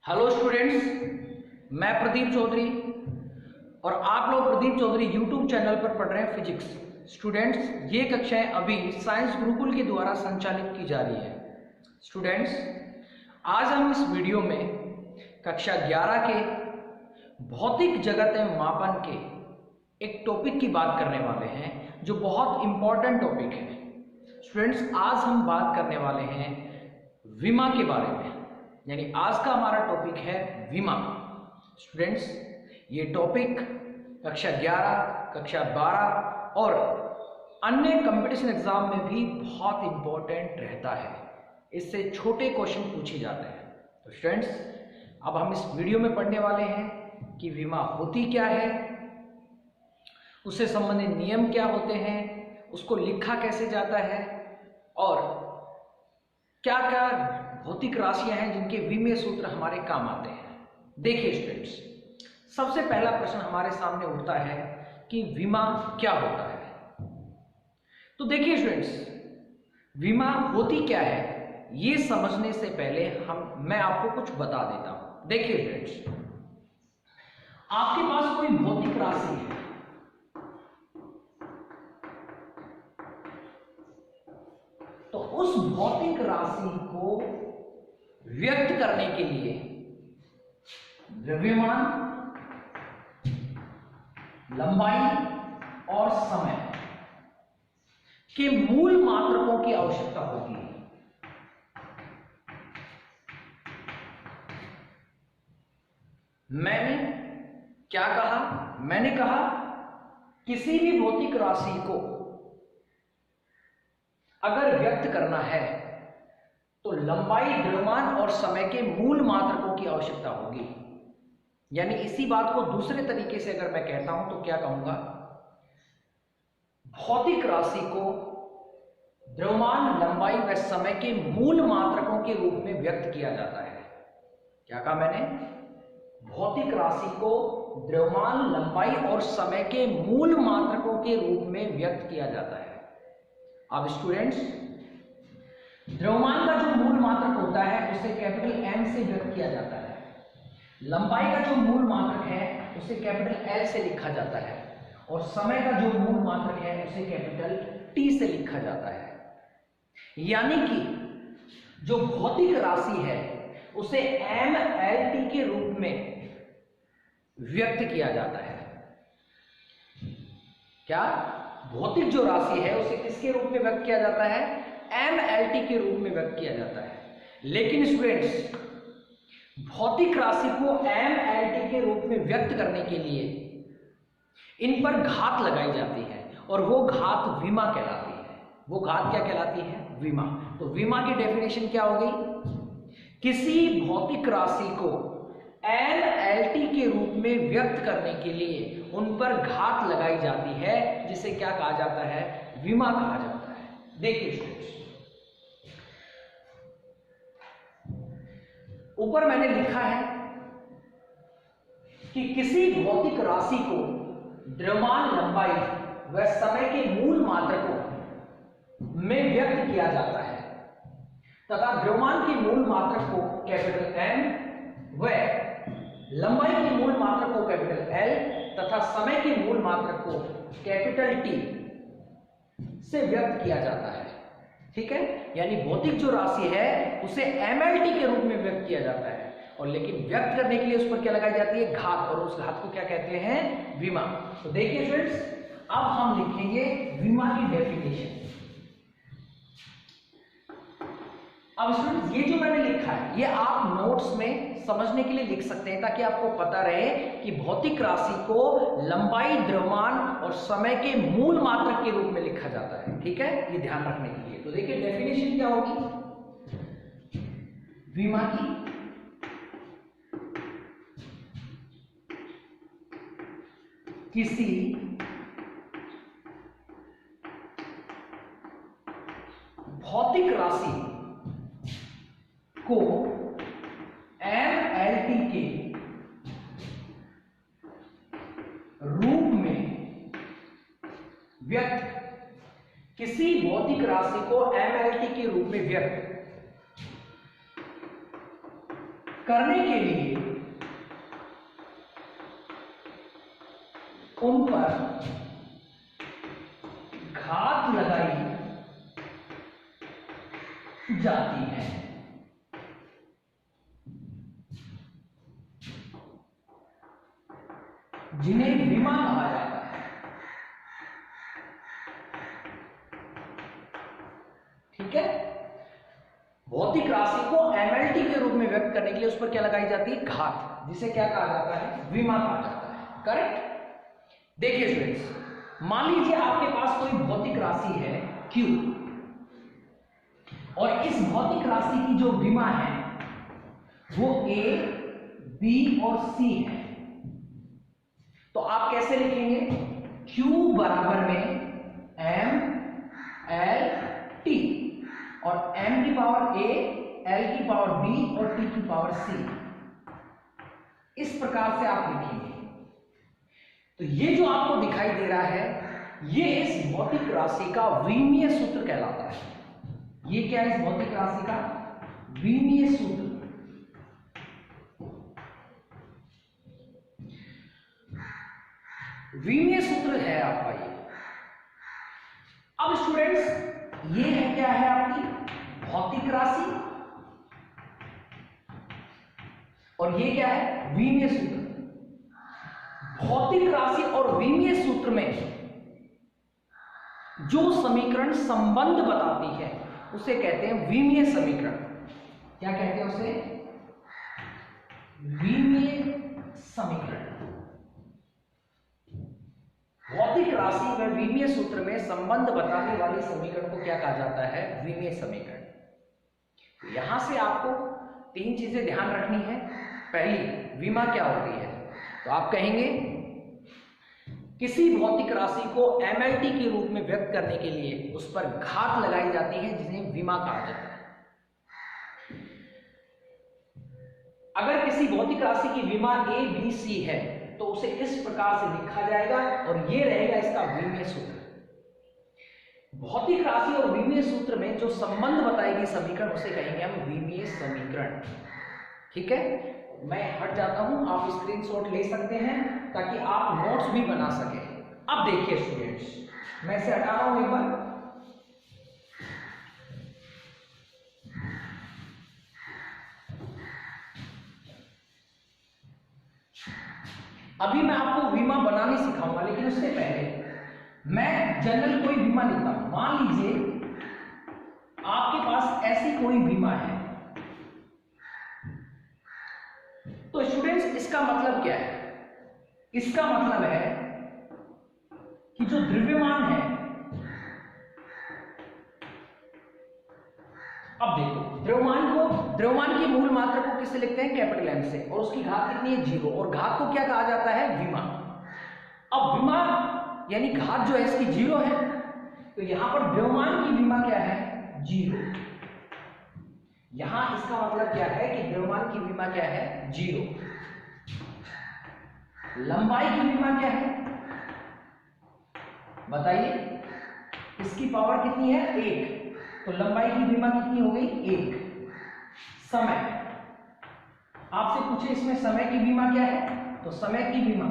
Hello students, मैं प्रदीप चौधरी और आप लोग प्रदीप चौधरी यूट्यूब चैनल पर पढ़ रहे हैं फिजिक्स। स्टूडेंट्स, ये कक्षाएं अभी साइंस गुरुकुल के द्वारा संचालित की जा रही है। स्टूडेंट्स, आज हम इस वीडियो में कक्षा 11 के भौतिक जगत एवं मापन के एक टॉपिक की बात करने वाले हैं जो बहुत इंपॉर्टेंट टॉपिक है। स्टूडेंट्स, आज हम बात करने वाले हैं विमा के बारे में, यानी आज का हमारा टॉपिक है विमा। स्टूडेंट्स, ये टॉपिक कक्षा 11, कक्षा 12 और अन्य कंपटीशन एग्जाम में भी बहुत इंपॉर्टेंट रहता है। इससे छोटे क्वेश्चन पूछे जाते हैं। तो स्टूडेंट्स, अब हम इस वीडियो में पढ़ने वाले हैं कि विमा होती क्या है, उससे संबंधित नियम क्या होते हैं, उसको लिखा कैसे जाता है और क्या क्या भौतिक राशियां हैं जिनके विमेय सूत्र हमारे काम आते हैं। देखिए स्टूडेंट्स, सबसे पहला प्रश्न हमारे सामने उठता है कि विमा क्या होता है। तो देखिए स्टूडेंट्स, विमा होती क्या है ये समझने से पहले मैं आपको कुछ बता देता हूं। देखिए स्टूडेंट्स, आपके पास कोई भौतिक राशि है, तो उस भौतिक राशि को व्यक्त करने के लिए द्रव्यमान, लंबाई और समय के मूल मात्रकों की आवश्यकता होती है। मैंने क्या कहा? मैंने कहा किसी भी भौतिक राशि को अगर व्यक्त करना है तो लंबाई, द्रव्यमान और समय के मूल मात्रकों की आवश्यकता होगी। यानी इसी बात को दूसरे तरीके से अगर मैं कहता हूं तो क्या कहूंगा, भौतिक राशि को द्रव्यमान, लंबाई व समय के मूल मात्रकों के रूप में व्यक्त किया जाता है। क्या कहा मैंने? भौतिक राशि को द्रव्यमान, लंबाई और समय के मूल मात्रकों के रूप में व्यक्त किया जाता है। अब स्टूडेंट्स, द्रव्यमान का जो मूल मात्रक होता है उसे कैपिटल M से व्यक्त किया जाता है। लंबाई का जो मूल मात्रक है उसे कैपिटल L से लिखा जाता है और समय का जो मूल मात्रक है उसे कैपिटल T से लिखा जाता है। यानी कि जो भौतिक राशि है उसे mLT के रूप में व्यक्त किया जाता है। क्या? भौतिक जो राशि है उसे किसके रूप में व्यक्त किया जाता है? mLT के रूप में व्यक्त किया जाता है। लेकिन स्टूडेंट्स, भौतिक राशि को mLT के रूप में व्यक्त करने के लिए इन पर घात लगाई जाती है और वो घात विमा कहलाती है। वो घात क्या कहलाती है? विमा। तो विमा की डेफिनेशन क्या होगी? किसी भौतिक राशि को mLT के रूप में व्यक्त करने के लिए उन पर घात लगाई जाती है, जिसे क्या कहा जाता है? विमा कहा जाता है। देखिए स्टूडेंट्स, ऊपर मैंने लिखा है कि किसी भौतिक राशि को द्रव्यमान, लंबाई व समय के मूल मात्रकों में व्यक्त किया जाता है तथा द्रव्यमान के मूल मात्रक को कैपिटल M व लंबाई के मूल मात्रक को कैपिटल L तथा समय के मूल मात्रक को कैपिटल T से व्यक्त किया जाता है। ठीक है? यानी भौतिक जो राशि है उसे mLT के रूप में व्यक्त किया जाता है और लेकिन व्यक्त करने के लिए उस पर क्या लगाई जाती है? घात। और उस घात को क्या कहते हैं? विमा। तो देखिए स्टूडेंट्स, अब हम लिखेंगे विमा की डेफिनेशन। अब स्टूडेंट्स, ये जो मैंने लिखा है ये आप नोट्स में समझने के लिए लिख सकते हैं ताकि आपको पता रहे कि भौतिक राशि को लंबाई, द्रव्यमान और समय के मूल मात्रक के रूप में लिखा जाता है। ठीक है? ये ध्यान रखने के लिए। तो देखिए डेफिनेशन क्या होगी विमा की। किसी भौतिक राशि को mLT के रूप में व्यक्त, किसी भौतिक राशि को mLT के रूप में व्यक्त करने के लिए उन पर घात लगाई जाती है। जिन्हें विमा कहा जाता है। ठीक है, भौतिक राशि को एमएलटी के रूप में व्यक्त करने के लिए उस पर क्या लगाई जाती है? घात, जिसे क्या कहा जाता है? विमा कहा जाता है। करेक्ट। देखिए स्टूडेंट्स, मान लीजिए आपके पास कोई भौतिक राशि है Q, और इस भौतिक राशि की जो विमा है वो A, B और C है। तो आप कैसे लिखेंगे? Q बराबर में M L T, और M की पावर A, L की पावर B और T की पावर C। इस प्रकार से आप लिखेंगे। तो ये जो आपको दिखाई दे रहा है, ये इस भौतिक राशि का विमीय सूत्र कहलाता है। ये क्या है? इस भौतिक राशि का विमीय सूत्र। विमीय सूत्र है आपका ये। अब स्टूडेंट्स, ये है क्या है? आपकी भौतिक राशि, और ये क्या है? विमीय सूत्र। भौतिक राशि और विमीय सूत्र में जो समीकरण संबंध बताती है उसे कहते हैं विमीय समीकरण। क्या कहते हैं उसे? विमीय समीकरण। भौतिक राशि में विमीय सूत्र में संबंध बताने वाली समीकरण को क्या कहा जाता है? विमीय समीकरण। यहां से आपको तीन चीजें ध्यान रखनी है। पहली, विमा क्या होती है? तो आप कहेंगे किसी भौतिक राशि को एमएलटी के रूप में व्यक्त करने के लिए उस पर घात लगाई जाती है, जिन्हें विमा कहा जाता है। अगर किसी भौतिक राशि की विमा A, B, C है तो उसे इस प्रकार से लिखा जाएगा, और ये रहेगा इसका विमीय सूत्र। भौतिक राशि और विमीय सूत्र में जो संबंध बताएगी समीकरण, उसे कहेंगे हम विमीय समीकरण। ठीक है, मैं हट जाता हूं, आप स्क्रीनशॉट ले सकते हैं ताकि आप नोट्स भी बना सकें। अब देखिए स्टूडेंट्स, मैं इसे हटा रहा हूं एक बार। अभी मैं आपको विमा बनानी सिखाऊंगा, लेकिन उससे पहले मैं जनरल कोई विमा लिखता हूं। मान लीजिए आपके पास ऐसी कोई विमा है, तो स्टूडेंट्स इसका मतलब क्या है? इसका मतलब है कि जो द्रव्यमान है, अब देखो, द्रव्यमान की मूल मात्रा को किससे लिखते हैं? कैपिटल M से, और उसकी घात कितनी है? 0, और घात को क्या कहा जाता है? विमा। अब विमा यानी घात जो है इसकी 0 है, तो यहां पर द्रव्यमान की विमा क्या है? 0। यहां इसका मतलब क्या है कि द्रव्यमान की विमा क्या है? 0। लंबाई की विमा क्या है? बताइए, इसकी पावर कितनी है? 1, तो लंबाई की विमा कितनी हो गई? 1। समय, आपसे पूछे इसमें समय की विमा क्या है, तो समय की विमा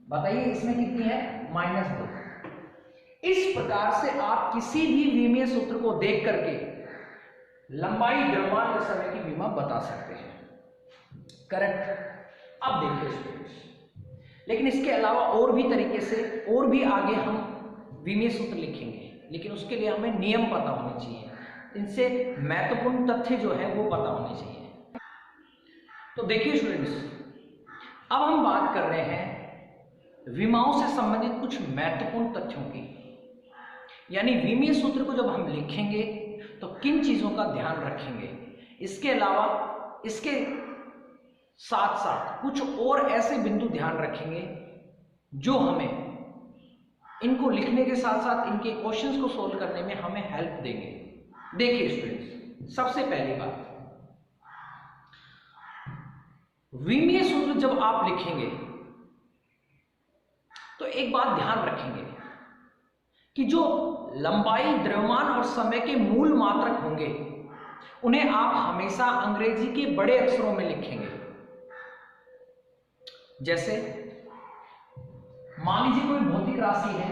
बताइए इसमें कितनी है? -2। इस प्रकार से आप किसी भी विमीय सूत्र को देख करके लंबाई, द्रव्यमान और समय की विमा बता सकते हैं। करेक्ट। अब देखिए स्टूडेंट्स, लेकिन इसके अलावा और भी तरीके से, और भी आगे हम विमीय सूत्र लिखेंगे, लेकिन उसके लिए हमें नियम पता होने चाहिए। इनसे महत्वपूर्ण तथ्य जो है वो पता होने चाहिए। तो देखिए स्टूडेंट्स, अब हम बात कर रहे हैं विमाओं से संबंधित कुछ महत्वपूर्ण तथ्यों की। यानी विमीय सूत्र को जब हम लिखेंगे तो किन चीजों का ध्यान रखेंगे। इसके अलावा इसके साथ साथ कुछ और ऐसे बिंदु ध्यान रखेंगे जो हमें इनको लिखने के साथ साथ इनके क्वेश्चंस को सोल्व करने में हमें हेल्प देंगे। देखिए स्टूडेंट्स, सबसे पहली बात, विमीय सूत्र जब आप लिखेंगे तो एक बात ध्यान रखेंगे कि जो लंबाई, द्रव्यमान और समय के मूल मात्रक होंगे उन्हें आप हमेशा अंग्रेजी के बड़े अक्षरों में लिखेंगे। जैसे मान लीजिए कोई भौतिक राशि है,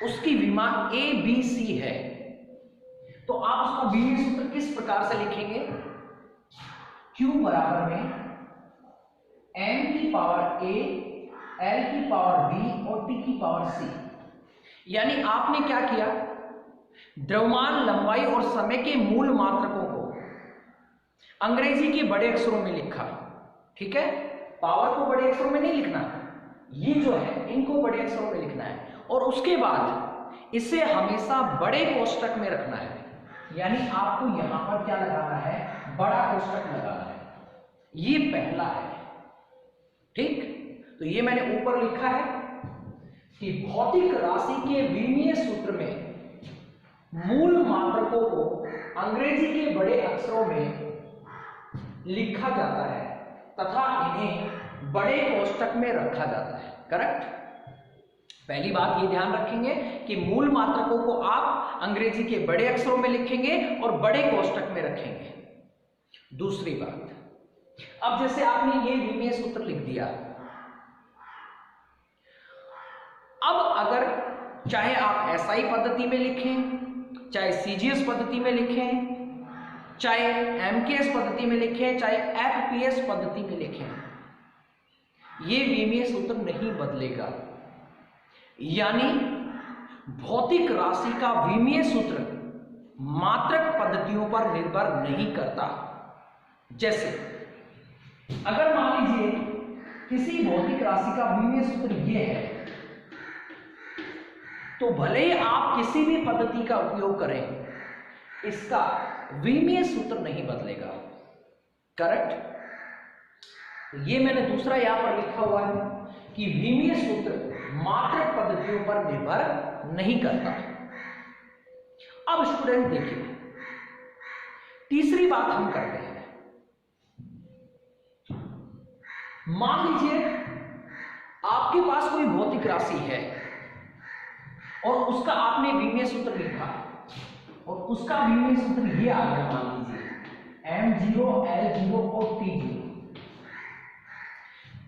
उसकी विमा ABC है, तो आप उसका विमीय सूत्र किस प्रकार से लिखेंगे? Q बराबर में m की पावर A, L की पावर B और T की पावर C। यानी आपने क्या किया, द्रव्यमान, लंबाई और समय के मूल मात्रकों को अंग्रेजी के बड़े अक्षरों में लिखा। ठीक है, पावर को बड़े अक्षरों में नहीं लिखना, ये जो है इनको बड़े अक्षरों में लिखना है, और उसके बाद इसे हमेशा बड़े कोष्टक में रखना है। यानी आपको यहां पर क्या लगाना है? बड़ा कोष्टक लगाना है। ये पहला है। ठीक, तो ये मैंने ऊपर लिखा है कि भौतिक राशि के विमीय सूत्र में मूल मात्रकों को अंग्रेजी के बड़े अक्षरों में लिखा जाता है तथा इन्हें बड़े कोष्टक में रखा जाता है। करेक्ट? पहली बात ये ध्यान रखेंगे कि मूल मात्रकों को आप अंग्रेजी के बड़े अक्षरों में लिखेंगे और बड़े कोष्टक में रखेंगे। दूसरी बात, अब जैसे आपने ये विमीय सूत्र लिख दिया, अब अगर चाहे आप SI पद्धति में लिखें, चाहे CGS पद्धति में लिखें, चाहे MKS पद्धति में लिखें, चाहे FPS पद्धति में लिखें, ये विमीय सूत्र नहीं बदलेगा। यानी भौतिक राशि का विमीय सूत्र मात्रक पद्धतियों पर निर्भर नहीं करता। जैसे अगर मान लीजिए किसी भौतिक राशि का विमीय सूत्र ये है, तो भले ही आप किसी भी पद्धति का उपयोग करें, इसका विमीय सूत्र नहीं बदलेगा। करेक्ट? ये मैंने दूसरा यहां पर लिखा हुआ है कि विमीय सूत्र मात्रक पद्धतियों पर निर्भर नहीं करता। अब स्टूडेंट देखिए, तीसरी बात हम करते हैं। मान लीजिए आपके पास कोई भौतिक राशि है और उसका आपने विमीय सूत्र लिखा, और उसका विमीय सूत्र ये आ गया, मान लीजिए M0, L0 और T0।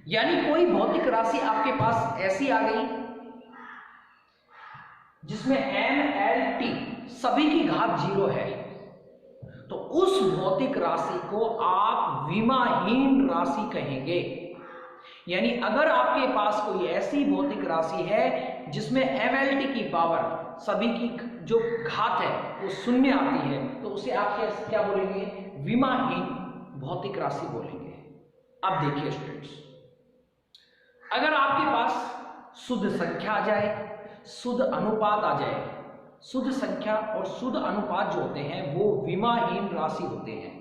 यानी कोई भौतिक राशि आपके पास ऐसी आ गई जिसमें M, L, T सभी की घात 0 है, तो उस भौतिक राशि को आप विमाहीन राशि कहेंगे। यानी अगर आपके पास कोई ऐसी भौतिक राशि है जिसमें MLT की पावर सभी की जो घात है वो 0 आती है, तो उसे आप क्या बोलेंगे? विमाहीन भौतिक राशि बोलेंगे। अब देखिए स्टूडेंट्स, अगर आपके पास शुद्ध संख्या आ जाए, शुद्ध अनुपात आ जाए, शुद्ध संख्या और शुद्ध अनुपात जो होते हैं वो विमाहीन राशि होते हैं।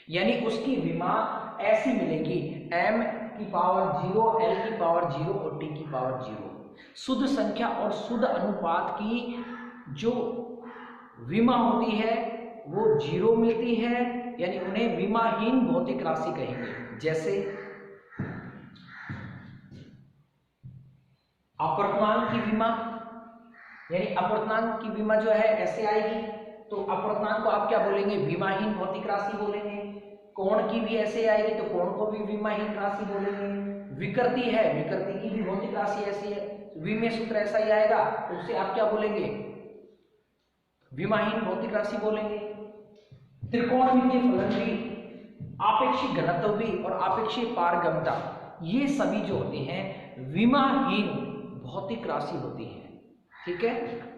यानी उसकी विमा ऐसी मिलेगी M की पावर 0, L की पावर 0 और T की पावर 0। शुद्ध संख्या और शुद्ध अनुपात की जो विमा होती है वो 0 मिलती है, यानी उन्हें विमाहीन भौतिक राशि कहेंगे। जैसे अपर्तनांक की विमा, यानी अपर्तनांक की विमा जो है ऐसे आएगी, तो अपर्तनांक को आप क्या बोलेंगे? विमाहीन भौतिक राशि बोलेंगे। कोण की भी ऐसे आएगी तो कोण को भी विमाहीन राशि बोलेंगे। विकृति है, विकृति की भी भौतिक राशि ऐसी है, विमीय सूत्र ऐसा ही आएगा, तो उसे आप क्या बोलेंगे? विमाहीन भौतिक राशि बोलेंगे। त्रिकोणमितीय फलन भी, आपेक्षिक घनत्व भी और आपेक्षिक पारगम्यता, ये सभी जो होते हैं विमाहीन भौतिक राशि होती है। ठीक है,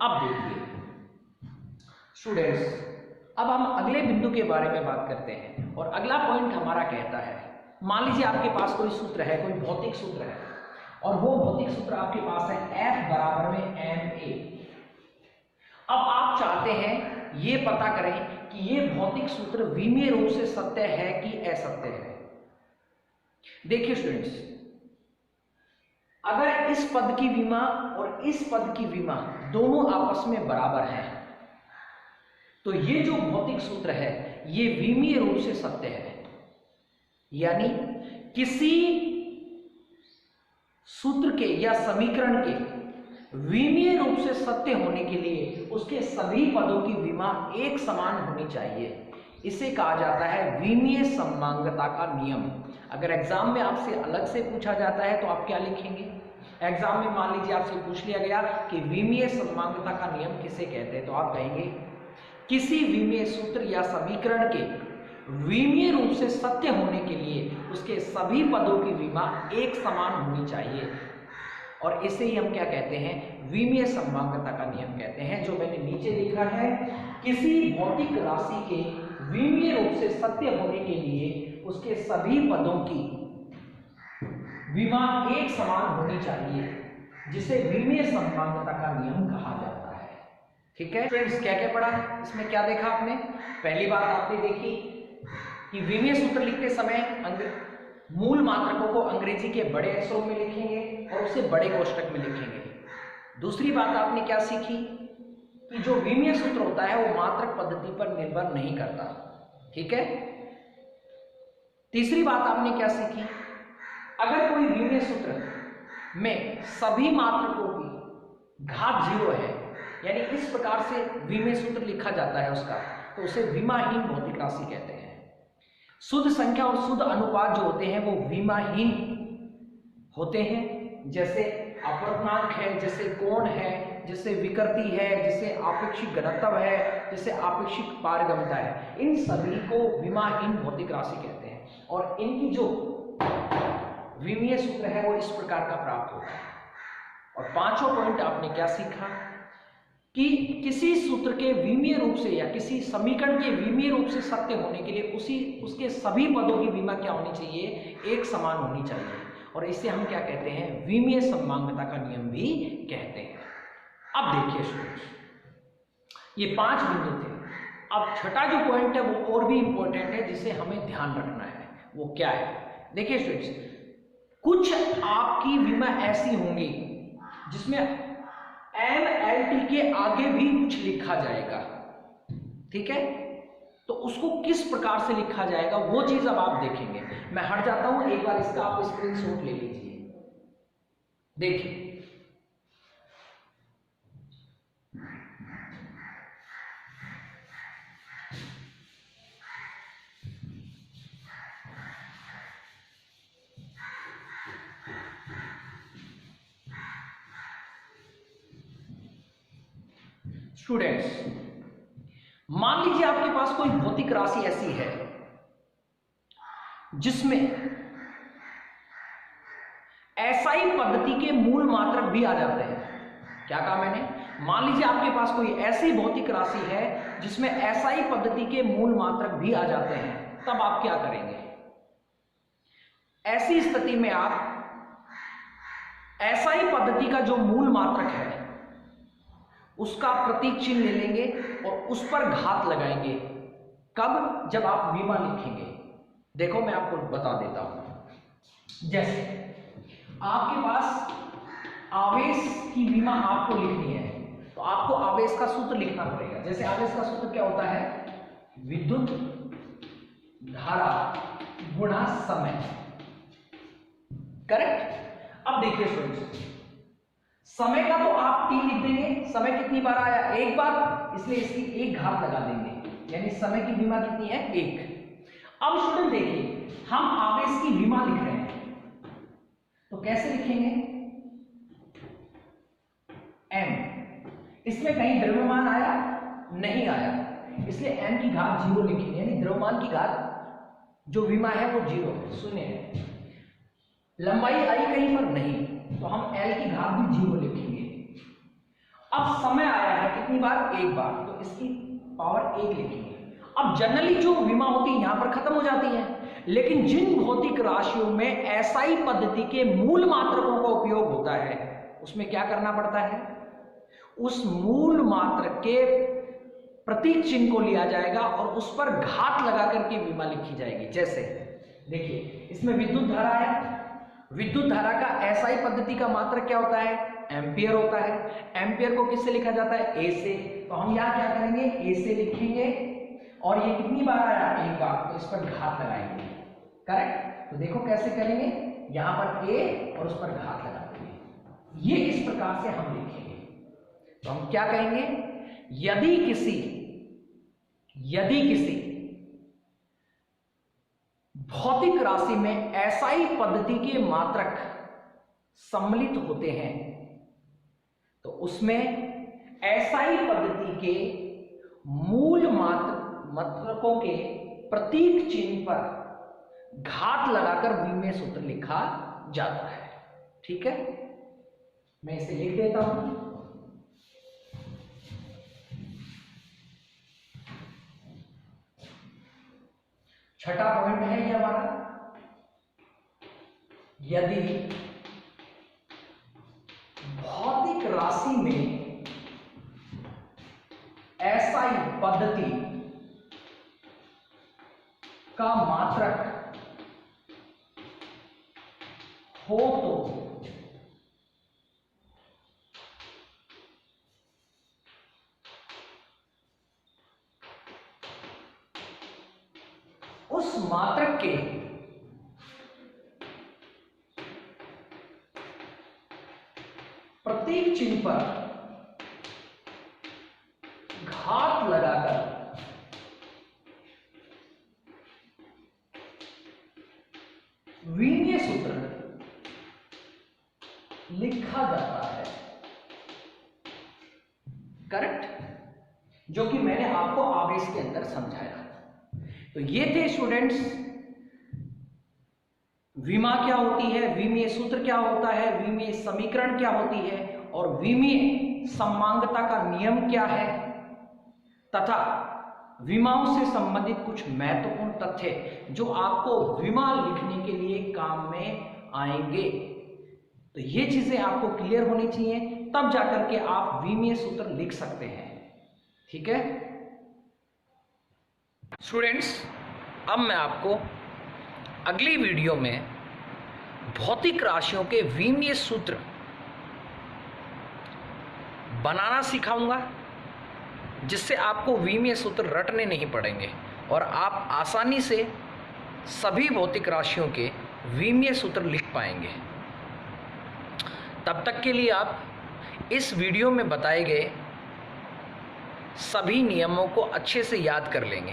अब देखिए स्टूडेंट्स, अब हम अगले बिंदु के बारे में बात करते हैं, और अगला पॉइंट हमारा कहता है, मान लीजिए आपके पास कोई सूत्र है, कोई भौतिक सूत्र है, और वो भौतिक सूत्र आपके पास है F बराबर में ma। अब आप चाहते हैं ये पता करें कि ये भौतिक सूत्र विमीय रूप से सत्य है कि असत्य है। देखिए स्टूडेंट्स, अगर इस पद की विमा और इस पद की विमा दोनों आपस में बराबर हैं, तो ये जो भौतिक सूत्र है ये विमीय रूप से सत्य है। यानी किसी सूत्र के या समीकरण के विमीय रूप से सत्य होने के लिए उसके सभी पदों की विमा एक समान होनी चाहिए। इसे कहा जाता है विमीय सममांगता का नियम। अगर एग्जाम में आपसे अलग से पूछा जाता है तो आप क्या लिखेंगे? एग्जाम में मान लीजिए आपसे पूछ लिया गया कि विमीय सममांगता का नियम किसे कहते हैं, तो आप कहेंगे किसी विमीय सूत्र या समीकरण के विमीय रूप से सत्य होने के लिए उसके सभी पदों की विमा एक समान होनी चाहिए, और इसे ही हम क्या कहते हैं? विमीय सममांगता का नियम कहते हैं। जो मैंने नीचे लिखा है, किसी भौतिक राशि के विमीय रूप से सत्य होने के लिए उसके सभी पदों की विमा एक समान होनी चाहिए, जिसे विमीय सममांगता का नियम कहा जाता है। ठीक है फ्रेंड्स, क्या क्या पढ़ा इसमें? क्या देखा आपने? पहली बात आपने देखी कि विमीय सूत्र लिखते समय मूल मात्रकों को अंग्रेजी के बड़े अक्षरों में लिखेंगे और उसे बड़े कोष्टक में लिखेंगे। दूसरी बात आपने क्या सीखी कि जो विमीय सूत्र होता है वो मात्रक पद्धति पर निर्भर नहीं करता। ठीक है। तीसरी बात आपने क्या सीखी? अगर कोई विमीय सूत्र में सभी मात्रकों की घात 0 है, यानी इस प्रकार से विमीय सूत्र लिखा जाता है उसका, तो उसे विमाहीन भौतिक राशि कहते हैं। शुद्ध संख्या और शुद्ध अनुपात जो होते हैं वो विमाहीन होते हैं, जैसे अपवर्तनांक है, जैसे कोण है, जैसे विकृति है, जैसे आपेक्षिक घनत्व है, जैसे आपेक्षिक पारगम्यता है। इन सभी को विमाहीन भौतिक राशि कहते हैं और इनकी जो विमीय सूत्र है वो इस प्रकार का प्राप्त होता है। और पांचों पॉइंट आपने क्या सीखा कि किसी सूत्र के विमीय रूप से या किसी समीकरण के विमीय रूप से सत्य होने के लिए उसके सभी पदों की विमा क्या होनी चाहिए? एक समान होनी चाहिए, और इसे हम क्या कहते हैं? विमीय सममांगता का नियम भी कहते हैं। अब देखिए स्टूडेंट्स, ये 5 बिंदु थे। अब छठा जो पॉइंट है वो और भी इंपॉर्टेंट है, जिसे हमें ध्यान रखना है। वो क्या है? देखिए स्टूडेंट्स, कुछ आपकी विमा ऐसी होंगी जिसमें MLT के आगे भी कुछ लिखा जाएगा। ठीक है, तो उसको किस प्रकार से लिखा जाएगा वो चीज अब आप देखेंगे। मैं हट जाता हूं, एक बार इसका आप स्क्रीनशॉट ले लीजिए। देखिए, स्टूडेंट्स, मान लीजिए आपके पास कोई भौतिक राशि ऐसी है जिसमें एसआई पद्धति के मूल मात्रक भी आ जाते हैं। क्या कहा मैंने? मान लीजिए आपके पास कोई ऐसी भौतिक राशि है जिसमें एसआई पद्धति के मूल मात्रक भी आ जाते हैं, तब आप क्या करेंगे? ऐसी स्थिति में आप एसआई पद्धति का जो मूल मात्रक है उसका प्रतीक चिन्ह ले लेंगे और उस पर घात लगाएंगे। कब? जब आप विमा लिखेंगे। देखो मैं आपको बता देता हूं। जैसे आपके पास आवेश की विमा आपको लिखनी है, तो आपको आवेश का सूत्र लिखना पड़ेगा। जैसे आवेश का सूत्र क्या होता है? विद्युत धारा गुणा समय। करेक्ट। अब देखिए स्टूडेंट्स, समय का तो आप 3 लिख देंगे। समय कितनी बार आया? 1 बार, इसलिए इसकी 1 घात लगा देंगे, यानी समय की विमा कितनी है? 1। अब स्टूडेंट देखिए, हम आवेश की विमा लिख रहे हैं, तो कैसे लिखेंगे? m। इसमें कहीं द्रव्यमान आया? नहीं आया, इसलिए m की घात 0 लिखेंगे, यानी द्रव्यमान की घात जो विमा है वो 0 है, 0 है। लंबाई आई कहीं पर? नहीं, तो हम L की घात भी 0 लिखेंगे। अब समय आया है कितनी बार? 1 बार, तो इसकी पावर 1 लिखेंगे। अब जनरली जो विमा होती है यहां पर खत्म हो जाती है, लेकिन जिन भौतिक राशियों में एसआई पद्धति के मूल मात्रकों का उपयोग होता है उसमें क्या करना पड़ता है? उस मूल मात्रक के प्रतीक चिन्ह को लिया जाएगा और उस पर घात लगा करके विमा लिखी जाएगी। जैसे देखिए, इसमें विद्युत धारा है। विद्युत धारा का एसआई पद्धति का मात्रक क्या होता है? एम्पियर होता है। एम्पियर को किससे लिखा जाता है? ए से। तो हम यहां क्या करेंगे? ए से लिखेंगे, और ये कितनी बार आया? 1 बार, तो इस पर घात लगाएंगे। करेक्ट। तो देखो कैसे करेंगे, यहां पर ए और उस पर घात लगा देंगे। ये इस प्रकार से हम लिखेंगे। तो हम क्या कहेंगे? यदि किसी भौतिक राशि में एसआई पद्धति के मात्रक सम्मिलित होते हैं, तो उसमें एसआई पद्धति के मूल मात्रकों के प्रतीक चिन्ह पर घात लगाकर विमीय सूत्र लिखा जाता है। ठीक है, मैं इसे लिख देता हूं। छठा पॉइंट है ये हमारा, यदि भौतिक राशि में एसआई पद्धति का मात्रक हो तो उस मात्रक के प्रतीक चिन्ह पर घात लगाकर विमीय सूत्र लिखा जाता है। करेक्ट, जो कि मैंने आपको आवेश के अंदर समझाया। तो ये थे स्टूडेंट्स, विमा क्या होती है, विमीय सूत्र क्या होता है, विमीय समीकरण क्या होती है, और विमीय समांगता का नियम क्या है, तथा विमाओं से संबंधित कुछ महत्वपूर्ण तथ्य जो आपको विमा लिखने के लिए काम में आएंगे। तो ये चीजें आपको क्लियर होनी चाहिए, तब जाकर के आप विमीय सूत्र लिख सकते हैं। ठीक है स्टूडेंट्स, अब मैं आपको अगली वीडियो में भौतिक राशियों के विमीय सूत्र बनाना सिखाऊंगा, जिससे आपको विमीय सूत्र रटने नहीं पड़ेंगे और आप आसानी से सभी भौतिक राशियों के विमीय सूत्र लिख पाएंगे। तब तक के लिए आप इस वीडियो में बताए गए सभी नियमों को अच्छे से याद कर लेंगे,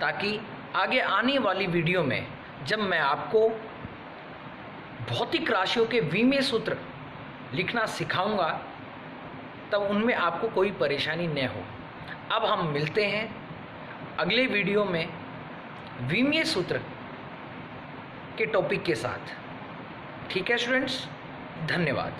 ताकि आगे आने वाली वीडियो में जब मैं आपको भौतिक राशियों के विमीय सूत्र लिखना सिखाऊंगा तब उनमें आपको कोई परेशानी न हो। अब हम मिलते हैं अगले वीडियो में विमीय सूत्र के टॉपिक के साथ। ठीक है स्टूडेंट्स, धन्यवाद।